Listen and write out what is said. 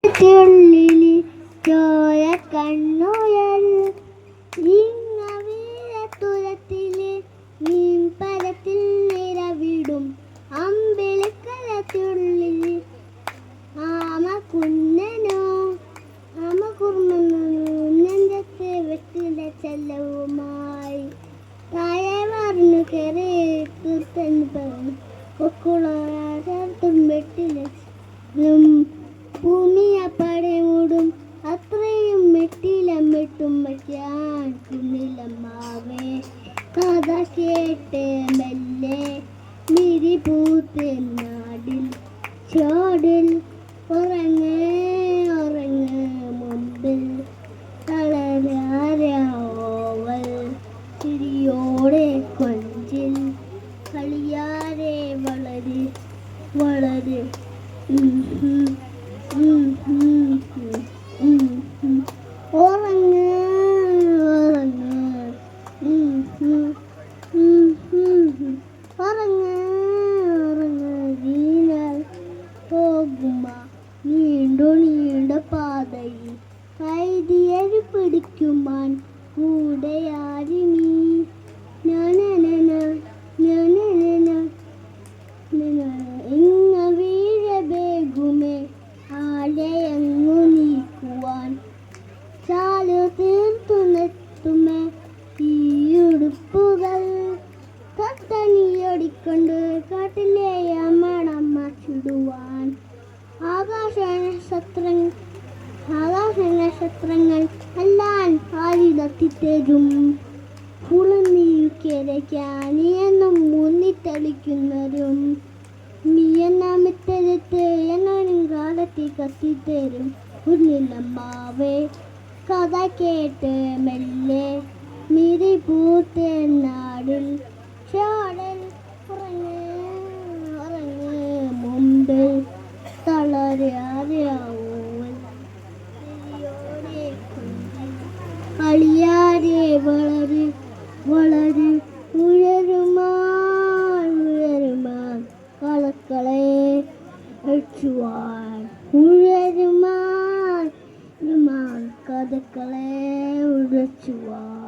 ഉള്ളിൽ ചോര കണ്ണുയൽ ഇങ്ങവീരത്തുരത്തില് മീൻപരത്തിൽ നിറവിടും അമ്പിളിക്കലത്തുള്ളിൽ ആമ കുന്നനോ ആമ കുർമ്മനോ നെഞ്ചത്ത് വെട്ടില ചെല്ലവുമായി താഴെ വാർന്നു കയറി തീർത്തെന്ന് പറഞ്ഞു കൊക്കുളത്തും വെട്ടില ഭൂമിയപ്പാടെ മൂടും അത്രയും മെട്ടിലം വെട്ടും വയ്ക്കാൻ കുന്നിലമ്മാവേ കഥ കേട്ട് മെല്ലെ മിരി പൂത്ത് നാടിൽ ചോടിൽ ഉറങ്ങ് ഉറങ്ങ് മുമ്പിൽ തളരാരാവൽ ചിരിയോടെ കൊഞ്ചിൽ കളിയാരെ വളര് വളര് ഉറങ്ങ് ഉറങ്ങ് ഉറങ്ങ് ഉറങ്ങ് വീണാൽ പോകുമ നീണ്ടു നീണ്ട പാതയിൽ കൈതിയരി പിടിക്കുമാൻ കൂടെയാരി നീ ഞാനന ഞാനന ഇങ്ങ വീഴബേഗുമേ ആലയങ്ങു നീക്കുവാൻ ചാലു തീർത്തുനെത്തുമേ ഈ ഉടുപ്പുകൾ തത്തണിയൊടിക്കൊണ്ട് കാട്ടിലെ മണം മച്ചിടുവാൻ ആകാശ നക്ഷത്രങ്ങൾ എല്ലാം ആരിതത്തിത്തരും പുളനീക്കരയ്ക്കാൻ എന്നും മുന്നിട്ടളിക്കുന്നതും നീയെന്നാമിത്തരത്ത് എന്നൊരും കാലത്തിൽ കത്തിത്തരും ഉള്ളിലമ്മാവേ കഥ കേട്ട് മെല്ലെ മിരി പൂത്ത് നാടിൽ ചോടൽ ഉറങ്ങ് ഉറങ്ങ് മുമ്പിൽ തളരാരാവൽ കളിയാരെ വളര് വളര് ഉയരുമാൻ ഉയരുമാൻ കളക്കളെ അഴിച്ചുവാൻ ഉയരുമാൻ കഥക്കളെ ഉടച്ചുവാൻ.